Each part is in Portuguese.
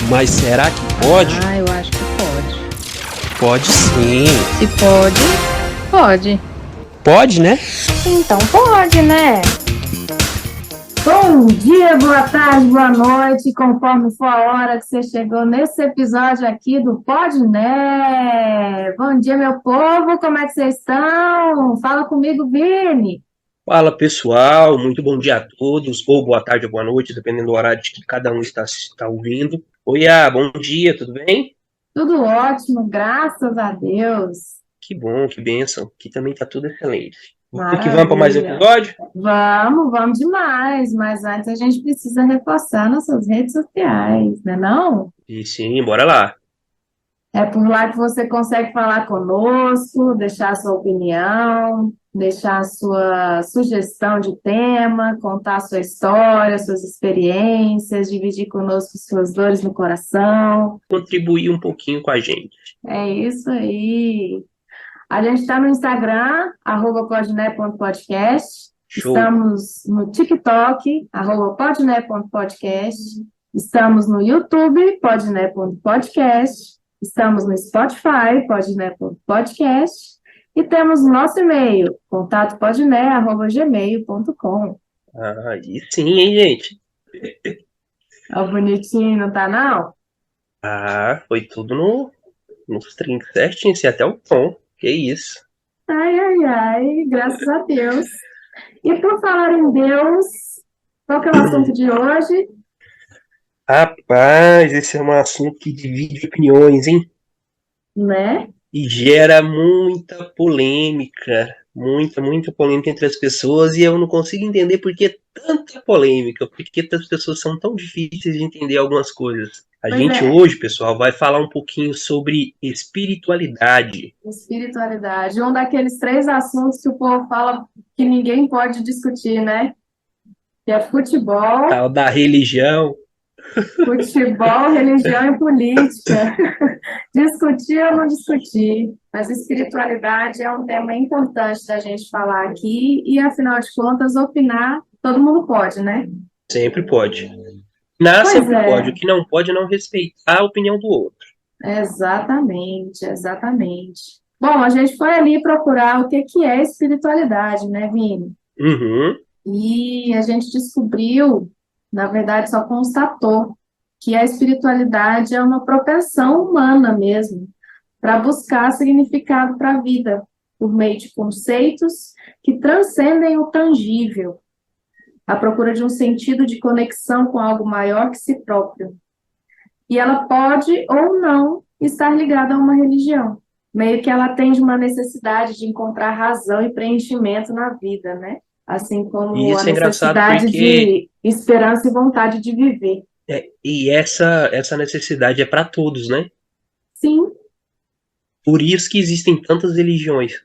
Mas será que pode? Ah, eu acho que pode. Pode sim. Se pode, pode. Pode, né? Então pode, né? Bom dia, boa tarde, boa noite, conforme for a hora que você chegou nesse episódio aqui do Pode Né. Bom dia, meu povo, como é que vocês estão? Fala comigo, Vini. Fala pessoal, muito bom dia a todos, ou boa tarde ou boa noite, dependendo do horário de que cada um está ouvindo. Oi, bom dia, tudo bem? Tudo ótimo, graças a Deus. Que bom, que bênção, aqui também tá tudo excelente. Vamos que vamos para mais um Maravilha. episódio? Vamos demais, mas antes a gente precisa reforçar nossas redes sociais, né não? E sim, bora lá. É por lá que você consegue falar conosco, deixar sua opinião, deixar sua sugestão de tema, contar sua história, suas experiências, dividir conosco suas dores no coração. Contribuir um pouquinho com a gente. É isso aí. A gente está no Instagram, @podne.podcast. Show. Estamos no TikTok, @podne.podcast. Estamos no YouTube, podne.podcast. Estamos no Spotify, podne.podcast. E temos nosso e-mail, contatopodne@gmail.com. Aí sim, hein, gente? Ó, bonitinho, não tá não? Foi tudo nos trinks certinho, assim, até o tom. Que isso. Ai, ai, ai, graças a Deus. E por falar em Deus, qual que é o assunto de hoje? Rapaz, esse é um assunto que divide opiniões, hein? Né? E gera muita polêmica, muita polêmica entre as pessoas, e eu não consigo entender por que tanta polêmica, por que as pessoas são tão difíceis de entender algumas coisas. A Pois gente é. hoje, pessoal, vai falar um pouquinho sobre espiritualidade. Espiritualidade, um daqueles 3 assuntos que o povo fala que ninguém pode discutir, né? Que é futebol, Tal da religião. religião e política. Discutir ou não discutir, mas espiritualidade é um tema importante da gente falar aqui e, afinal de contas, opinar todo mundo pode, né? Sempre pode. Não, Pois sempre pode. é, O que não pode é não respeitar a opinião do outro. exatamente, exatamente. Bom, a gente foi ali procurar o que que é espiritualidade, né, Vini? Uhum. E a gente descobriu, na verdade, só constatou que a espiritualidade é uma propensão humana mesmo, para buscar significado para a vida, por meio de conceitos que transcendem o tangível, à procura de um sentido de conexão com algo maior que si próprio. E ela pode ou não estar ligada a uma religião, meio que ela atende uma necessidade de encontrar razão e preenchimento na vida, né? Assim E como a isso é engraçado necessidade porque de esperança e vontade de viver. essa necessidade é para todos, né? Sim, Por isso que existem tantas religiões.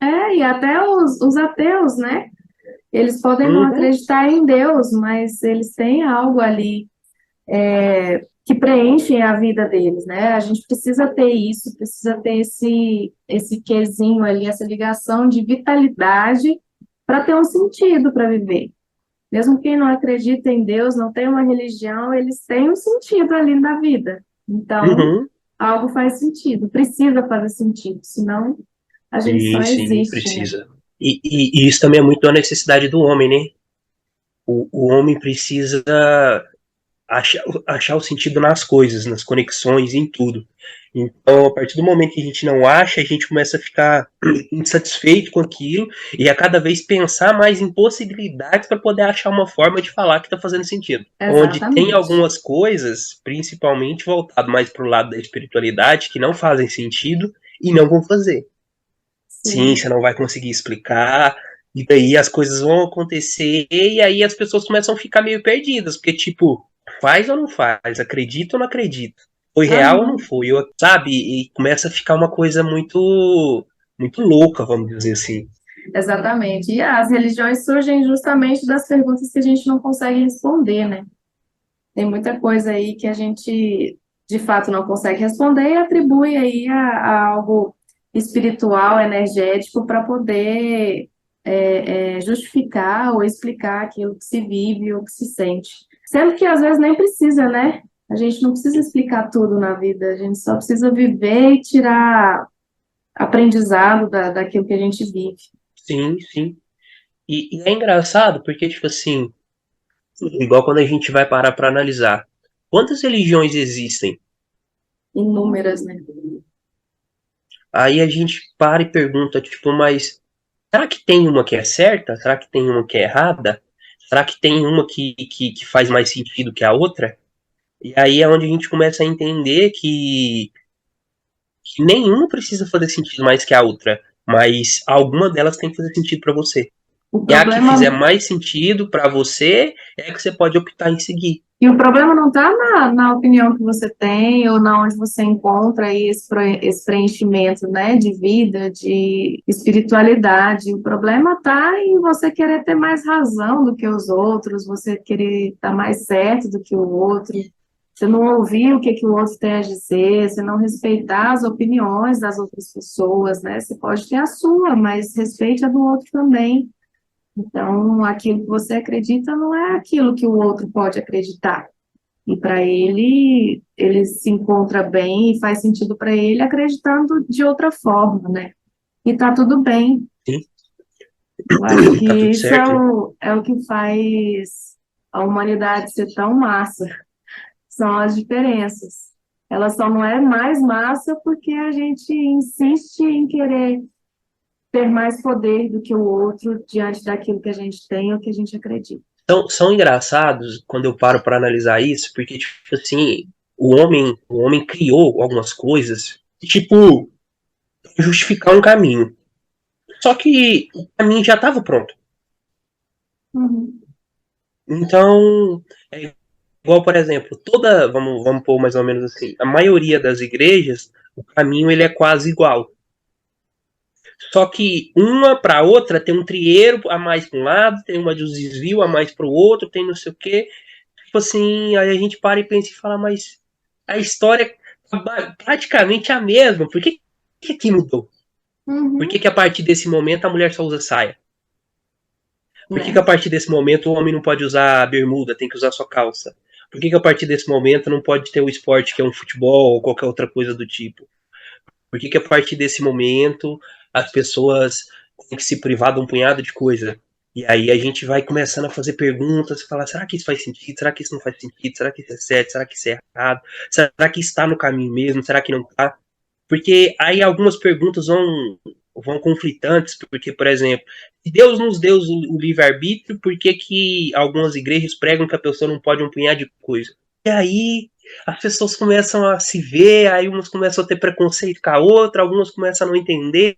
e até os ateus, né? Eles podem não Uhum. acreditar em Deus, mas eles têm algo ali que preenche a vida deles, né? A gente precisa ter isso, precisa ter esse quezinho ali, essa ligação de vitalidade para ter um sentido para viver. Mesmo quem não acredita em Deus, não tem uma religião, eles têm um sentido ali na vida. Então, Uhum. algo faz sentido, precisa fazer sentido, senão a gente só Sim, existe, né? precisa. E isso também é muito a necessidade do homem, né? O homem precisa achar o sentido nas coisas, nas conexões, em tudo. Então, a partir do momento que a gente não acha, a gente começa a ficar insatisfeito com aquilo e a cada vez pensar mais em possibilidades para poder achar uma forma de falar que está fazendo sentido. Onde tem Exatamente. algumas coisas, principalmente voltado mais para o lado da espiritualidade, que não fazem sentido e não vão fazer. Sim, Sim, você não vai conseguir explicar, e daí as coisas vão acontecer, e aí as pessoas começam a ficar meio perdidas, porque, tipo, faz ou não faz, acredita ou não acredita, foi real ou não aham, foi, sabe? E começa a ficar uma coisa muito louca, vamos dizer assim. exatamente. E as religiões surgem justamente das perguntas que a gente não consegue responder, né? Tem muita coisa aí que a gente, de fato, não consegue responder e atribui aí a algo espiritual, energético, para poder justificar ou explicar aquilo que se vive ou que se sente. Sendo que às vezes nem precisa, né? A gente não precisa explicar tudo na vida, a gente só precisa viver e tirar aprendizado daquilo que a gente vive. Sim, sim. E é engraçado porque, tipo assim, igual quando a gente vai parar pra analisar, quantas religiões existem? Inúmeras, né? Aí a gente para e pergunta, tipo, mas será que tem uma que é certa? Será que tem uma que é errada? Será que tem uma que faz mais sentido que a outra? E aí é onde a gente começa a entender que nenhuma precisa fazer sentido mais que a outra, mas alguma delas tem que fazer sentido para você. O E a que problema, fizer mais sentido para você é que você pode optar em seguir. e o problema não está na opinião que você tem ou na onde você encontra aí esse preenchimento, né, de vida, de espiritualidade. O problema está em você querer ter mais razão do que os outros, você querer estar mais certo do que o outro, você não ouvir o que o outro tem a dizer, você não respeitar as opiniões das outras pessoas, né? Você pode ter a sua, mas respeite a do outro também. Então, aquilo que você acredita não é aquilo que o outro pode acreditar. E para ele, ele se encontra bem e faz sentido para ele acreditando de outra forma, né? E tá tudo bem. Sim, Eu acho que tá tudo isso certo, né? é o que faz a humanidade ser tão massa, são as diferenças. Ela só não é mais massa porque a gente insiste em querer ter mais poder do que o outro diante daquilo que a gente tem ou que a gente acredita. Então, são engraçados quando eu paro para analisar isso, porque, tipo assim, o homem criou algumas coisas, tipo, justificar um caminho. Só que o caminho já estava pronto. Uhum, Então, é igual, por exemplo, vamos pôr mais ou menos assim, a maioria das igrejas, o caminho ele é quase igual. Só que uma para outra tem um trieiro a mais para um lado, tem uma de um desvio a mais para o outro, tem não sei o quê. Tipo assim, aí a gente para e pensa e fala, mas a história é praticamente a mesma. Por que aqui mudou? Por uhum, que a partir desse momento a mulher só usa saia? Por que né? a partir desse momento o homem não pode usar bermuda, tem que usar só calça? Por que a partir desse momento não pode ter o esporte que é um futebol ou qualquer outra coisa do tipo? Por que a partir desse momento as pessoas têm que se privar de um punhado de coisa? E aí a gente vai começando a fazer perguntas, falar, será que isso faz sentido? Será que isso não faz sentido? Será que isso é certo? Será que isso é errado? Será que está no caminho mesmo? Será que não está? Porque aí algumas perguntas vão conflitantes, porque, por exemplo, se Deus nos deu o livre-arbítrio, por que, que algumas igrejas pregam que a pessoa não pode um punhado de coisa? E aí as pessoas começam a se ver, aí umas começam a ter preconceito com a outra, algumas começam a não entender,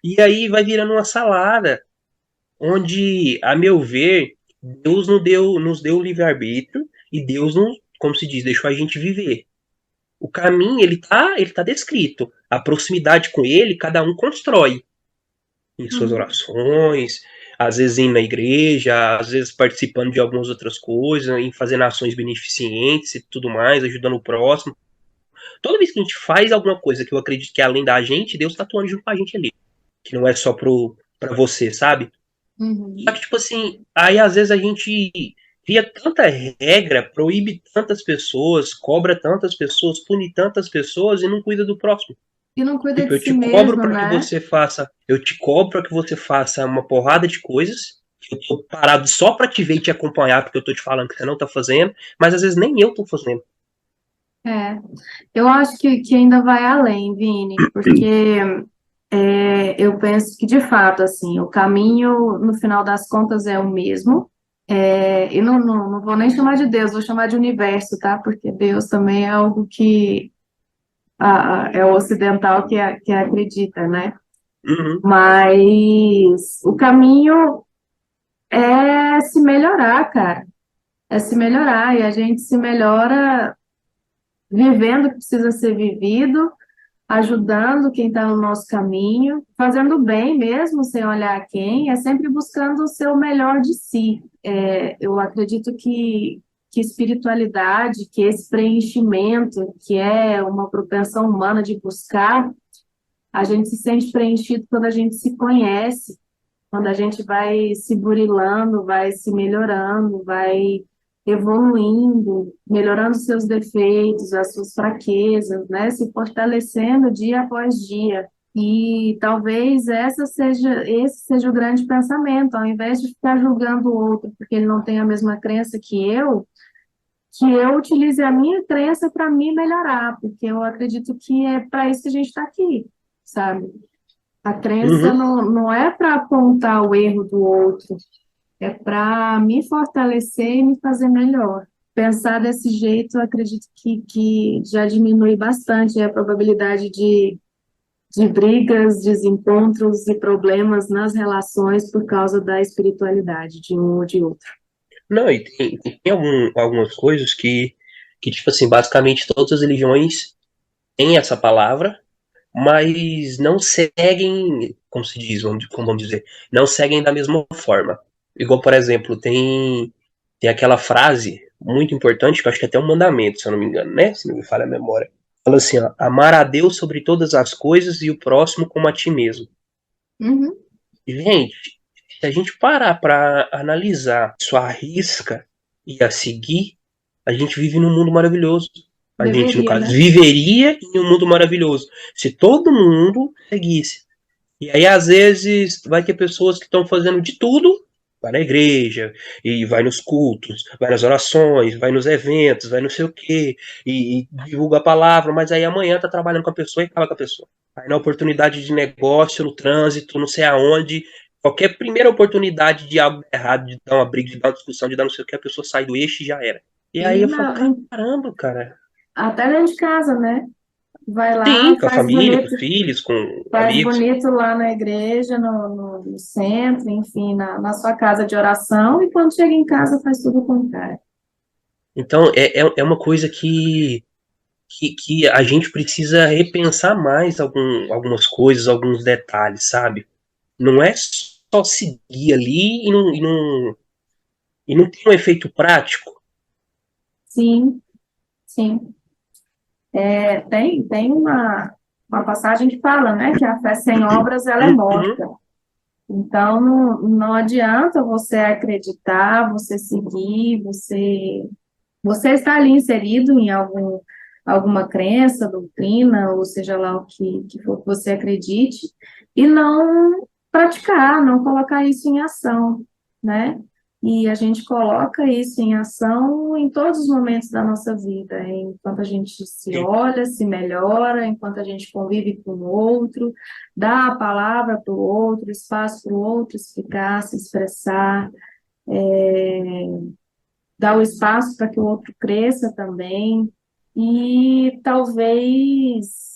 e aí vai virando uma salada, onde, a meu ver, Deus nos deu o livre-arbítrio, e Deus, não, como se diz, deixou a gente viver. O caminho, ele tá descrito. A proximidade com ele, cada um constrói em suas Uhum. orações, às vezes indo na igreja, às vezes participando de algumas outras coisas, em fazendo ações beneficentes e tudo mais, ajudando o próximo. Toda vez que a gente faz alguma coisa que eu acredito que é além da gente, Deus tá atuando junto com a gente ali. Que não é só pra você, sabe? Só Uhum. que, tipo assim, aí às vezes a gente cria tanta regra, proíbe tantas pessoas, cobra tantas pessoas, pune tantas pessoas e não cuida do próximo. E não cuida Tipo, de si mesmo, né? eu te cobro para que você faça uma porrada de coisas. Eu tô parado só para te ver e te acompanhar, porque eu tô te falando que você não tá fazendo, mas às vezes nem eu tô fazendo. É, eu acho que ainda vai além, Vini, porque eu penso que, de fato, assim, o caminho, no final das contas, é o mesmo. E não vou nem chamar de Deus, vou chamar de universo, tá? Porque Deus também é algo que é o ocidental que acredita, né? Uhum, Mas o caminho é se melhorar, cara. É se melhorar, e a gente se melhora vivendo o que precisa ser vivido, ajudando quem está no nosso caminho, fazendo bem mesmo, sem olhar a quem, é sempre buscando o seu melhor de si. Eu acredito que espiritualidade, que esse preenchimento, que é uma propensão humana de buscar, a gente se sente preenchido quando a gente se conhece, quando a gente vai se burilando, vai se melhorando, vai evoluindo, melhorando seus defeitos, as suas fraquezas, né? Se fortalecendo dia após dia. E talvez esse seja o grande pensamento, ao invés de ficar julgando o outro porque ele não tem a mesma crença que eu utilize a minha crença para me melhorar, porque eu acredito que é para isso que a gente está aqui, sabe? A crença Uhum. não é para apontar o erro do outro, é para me fortalecer e me fazer melhor. Pensar desse jeito, eu acredito que já diminui bastante a probabilidade de brigas, desencontros e problemas nas relações por causa da espiritualidade de um ou de outro. Não, e tem algumas coisas que, tipo assim, basicamente todas as religiões têm essa palavra, mas não seguem, como se diz, como vamos dizer, não seguem da mesma forma. Igual, por exemplo, tem aquela frase muito importante, que eu acho que é até um mandamento, se eu não me engano, né? Se não me falha a memória. Fala assim, ó, amar a Deus sobre todas as coisas e o próximo como a ti mesmo. Uhum. E, gente, se a gente parar para analisar isso à risca e a seguir, a gente vive num mundo maravilhoso. A gente, no Deveria, caso, né? viveria em um mundo maravilhoso se todo mundo seguisse. E aí, às vezes, vai ter pessoas que estão fazendo de tudo, vai na igreja, e vai nos cultos, vai nas orações, vai nos eventos, vai não sei o quê, e divulga a palavra, mas aí amanhã tá trabalhando com a pessoa e acaba com a pessoa. Aí na oportunidade de negócio, no trânsito, não sei aonde, qualquer primeira oportunidade de algo errado, de dar uma briga, de dar uma discussão, de dar não sei o que, a pessoa sai do eixo e já era. E aí E eu falo, caramba, cara. até dentro de casa, né? Vai Sim, lá, com a família, com os filhos, com faz amigos. bonito lá na igreja, no centro, enfim, na sua casa de oração, e quando chega em casa faz tudo o contrário. Então, é uma coisa que a gente precisa repensar mais algumas coisas, alguns detalhes, sabe? Não é só seguir ali e não tem um efeito prático. Sim, sim. Tem uma passagem que fala, né, que a fé sem obras, ela é Uhum, morta. Então, não adianta você acreditar, você seguir, você está ali inserido em alguma crença, doutrina, ou seja lá que for que você acredite, e não praticar, não colocar isso em ação, né? E a gente coloca isso em ação em todos os momentos da nossa vida, enquanto a gente se sim, olha, se melhora, enquanto a gente convive com o outro, dá a palavra para o outro, espaço para o outro explicar, se expressar, dar o espaço para que o outro cresça também, e talvez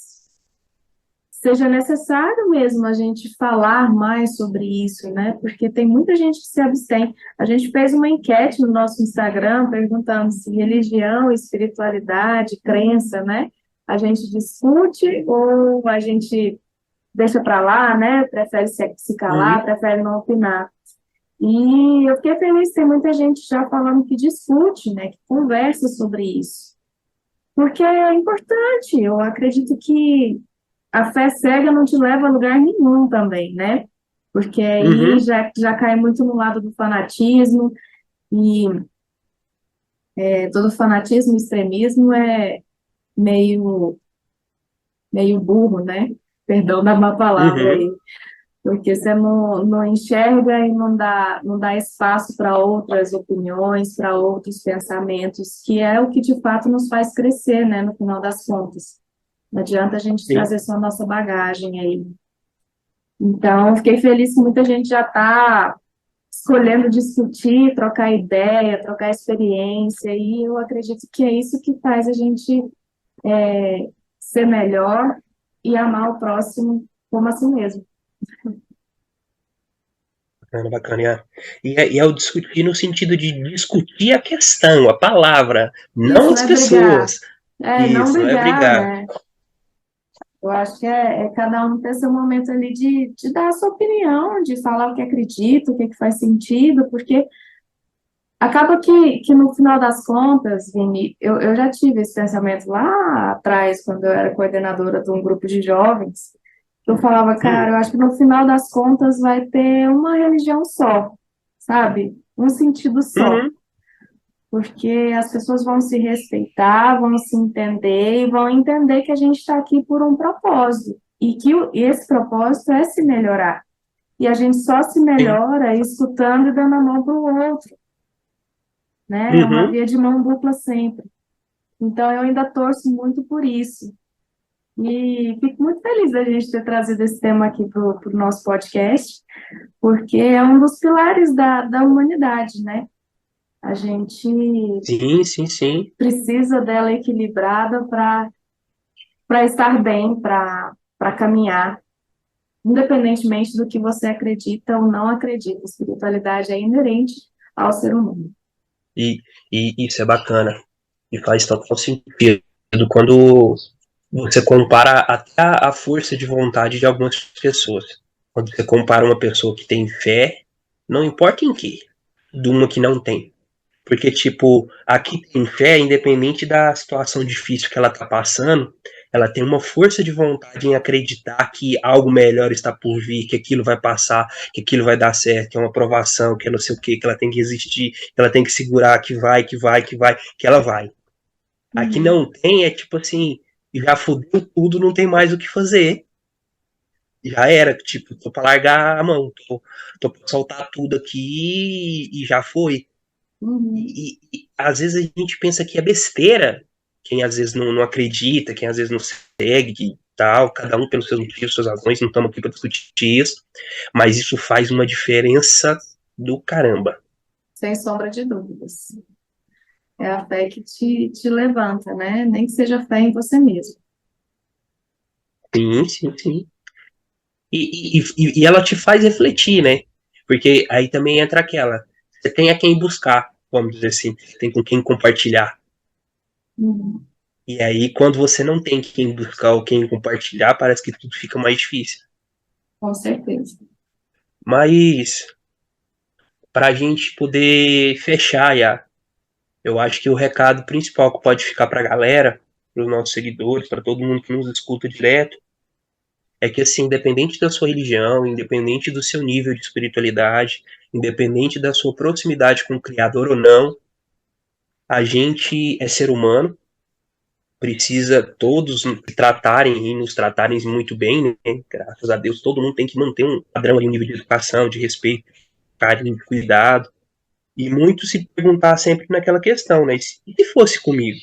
seja necessário mesmo a gente falar mais sobre isso, né? Porque tem muita gente que se abstém. A gente fez uma enquete no nosso Instagram perguntando se religião, espiritualidade, crença, né? A gente discute ou a gente deixa para lá, né? Prefere se calar, uhum, prefere não opinar. E eu fiquei feliz, tem muita gente já falando que discute, né, que conversa sobre isso. Porque é importante, eu acredito que a fé cega não te leva a lugar nenhum também, né? Porque aí uhum, já cai muito no lado do fanatismo, e todo fanatismo, extremismo é meio, meio burro, né? Perdão da má palavra uhum. aí. Porque você não enxerga e não dá espaço para outras opiniões, para outros pensamentos, que é o que de fato nos faz crescer, né, no final das contas. Não adianta a gente Sim. trazer só a nossa bagagem aí. Então, fiquei feliz que muita gente já está escolhendo discutir, trocar ideia, trocar experiência, e eu acredito que é isso que faz a gente ser melhor e amar o próximo como a si mesmo. Bacana, bacana. E é o discutir no sentido de discutir a questão, a palavra, não Isso, as não é brigar. pessoas. Não Isso, não é brigar, brigar. né? Eu acho que é cada um ter seu momento ali de dar a sua opinião, de falar o que acredita, o que, é que faz sentido, porque acaba que no final das contas, Vini, eu já tive esse pensamento lá atrás, quando eu era coordenadora de um grupo de jovens, eu falava, Hum, cara, eu acho que no final das contas vai ter uma religião só, sabe? Um sentido só. uhum, porque as pessoas vão se respeitar, vão se entender e vão entender que a gente está aqui por um propósito e que esse propósito é se melhorar. E a gente só se Sim. melhora escutando e dando a mão para o outro, né? É uma Uhum. via de mão dupla sempre. Então, eu ainda torço muito por isso. E fico muito feliz da gente ter trazido esse tema aqui para o nosso podcast, porque é um dos pilares da humanidade, né? A gente Sim, sim, sim. precisa dela equilibrada para estar bem, para caminhar, independentemente do que você acredita ou não acredita. A espiritualidade é inerente ao ser humano. E, e isso é bacana. E faz total sentido quando você compara até a força de vontade de algumas pessoas. Quando você compara uma pessoa que tem fé, não importa em que, de uma que não tem. Porque, tipo, a que tem fé, independente da situação difícil que ela tá passando, ela tem uma força de vontade em acreditar que algo melhor está por vir, que aquilo vai passar, que aquilo vai dar certo, que é uma aprovação, que é não sei o que ela tem que resistir, que ela tem que segurar, que vai, que vai, que vai, que ela vai. Aqui Uhum. não tem, é tipo assim, já fudeu tudo, não tem mais o que fazer. Já era, tipo, tô pra largar a mão, tô pra soltar tudo aqui e já foi. Uhum. E às vezes a gente pensa que é besteira, quem às vezes não acredita, quem às vezes não segue e tal, cada um pelos seus motivos, suas razões, não estamos aqui para discutir isso, mas isso faz uma diferença do caramba. Sem sombra de dúvidas. É a fé que te levanta, né? Nem que seja fé em você mesmo. Sim, sim, sim. E ela te faz refletir, né? Porque aí também entra aquela, você tem a quem buscar, vamos dizer assim, você tem com quem compartilhar. Uhum. E aí, quando você não tem quem buscar ou quem compartilhar, parece que tudo fica mais difícil. Com certeza. Mas para a gente poder fechar, eu acho que o recado principal que pode ficar para a galera, para os nossos seguidores, para todo mundo que nos escuta direto, é que assim, independente da sua religião, independente do seu nível de espiritualidade, independente da sua proximidade com o Criador ou não, a gente é ser humano, precisa todos tratarem e nos tratarem muito bem, né? Graças a Deus, todo mundo tem que manter um padrão, um nível de educação, de respeito, carinho, de cuidado. E muito se perguntar sempre naquela questão, né? E se fosse comigo?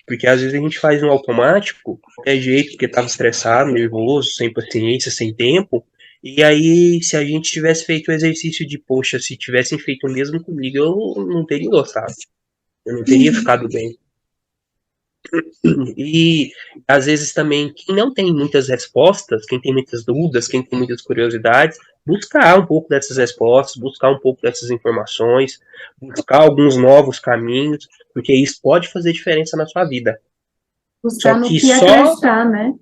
Porque às vezes a gente faz no automático, de qualquer jeito, porque estava estressado, nervoso, sem paciência, sem tempo. E aí, se a gente tivesse feito o exercício de, poxa, se tivessem feito o mesmo comigo, eu não teria gostado. Eu não teria Uhum. ficado bem. E às vezes também, quem não tem muitas respostas, quem tem muitas dúvidas, quem tem muitas curiosidades, buscar um pouco dessas respostas, buscar um pouco dessas informações, buscar alguns novos caminhos, porque isso pode fazer diferença na sua vida. Só Buscar no que que só. acreditar, né?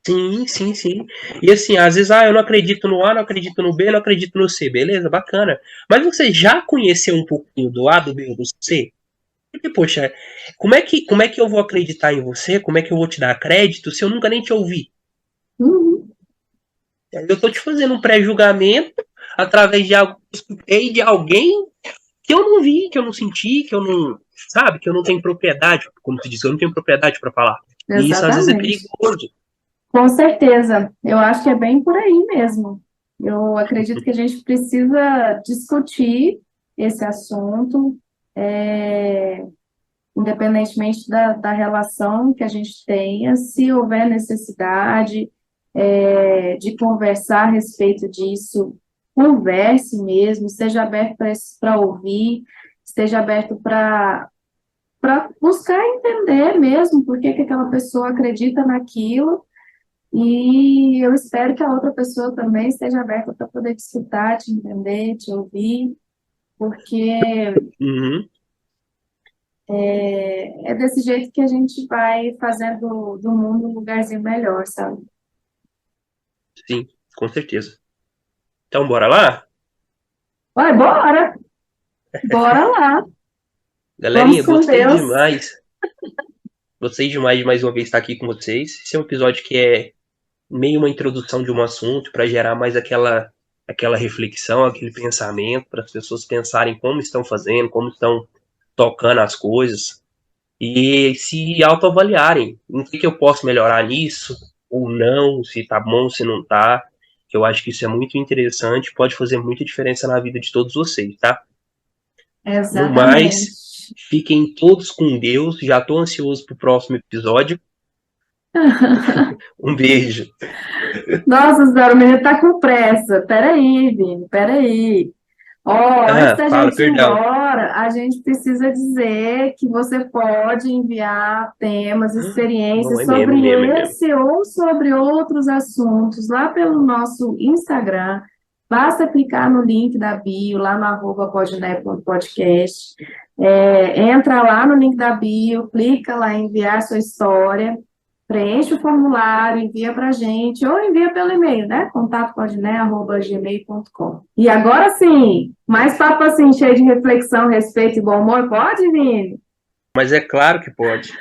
Sim, sim, sim. E assim, às vezes, eu não acredito no A, não acredito no B, não acredito no C, beleza, bacana. Mas você já conheceu um pouquinho do A, do B ou do C? Porque, poxa, como é que eu vou acreditar em você? Como é que eu vou te dar crédito se eu nunca nem te ouvi? Uhum. Eu tô te fazendo um pré-julgamento através de algo que eu escutei de alguém que eu não vi, que eu não senti, que eu não, sabe, que eu não tenho propriedade, como se diz, eu não tenho propriedade para falar. E isso às vezes é Exatamente. perigoso. Com certeza. Eu acho que é bem por aí mesmo. Eu acredito que a gente precisa discutir esse assunto, é, independentemente da relação que a gente tenha, se houver necessidade, de conversar a respeito disso, converse mesmo, esteja aberto para ouvir, esteja aberto para buscar entender mesmo por que que aquela pessoa acredita naquilo, e eu espero que a outra pessoa também esteja aberta para poder te escutar, te entender, te ouvir, porque Uhum, é desse jeito que a gente vai fazendo do mundo um lugarzinho melhor, sabe? sim, com certeza. Então, bora lá? Vai, bora! Bora lá! Vamos Galerinha, com gostei Deus! demais. Gostei demais de mais uma vez estar aqui com vocês. Esse é um episódio que é meio uma introdução de um assunto para gerar mais aquela aquela reflexão, aquele pensamento, para as pessoas pensarem como estão fazendo, como estão tocando as coisas e se autoavaliarem. Em que eu posso melhorar nisso ou não, se tá bom, se não tá. Eu acho que isso é muito interessante, pode fazer muita diferença na vida de todos vocês, tá? No Exatamente. mais, fiquem todos com Deus. Já tô ansioso pro próximo episódio. Um beijo. Nossa senhora, o menino tá com pressa. Peraí, Vini, peraí. Ó, antes da Fala, gente ir perdão. embora, a gente precisa dizer que você pode enviar temas, Não, experiências é mesmo, sobre mesmo, é mesmo. esse ou sobre outros assuntos lá pelo nosso Instagram. Basta clicar no link da bio, lá no @podnep.podcast. Entra lá no link da bio, clica lá em enviar sua história. Preenche o formulário, envia para a gente, ou envia pelo e-mail, né? contatopodné@gmail.com. E agora sim, mais papo assim, cheio de reflexão, respeito e bom humor, pode, Vini? Mas é claro que pode.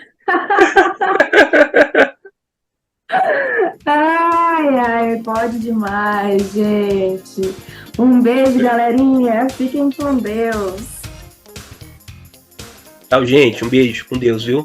Ai, ai, pode demais, gente. Um beijo, galerinha. Fiquem com Deus. Tchau, gente. Um beijo. Com Deus, viu?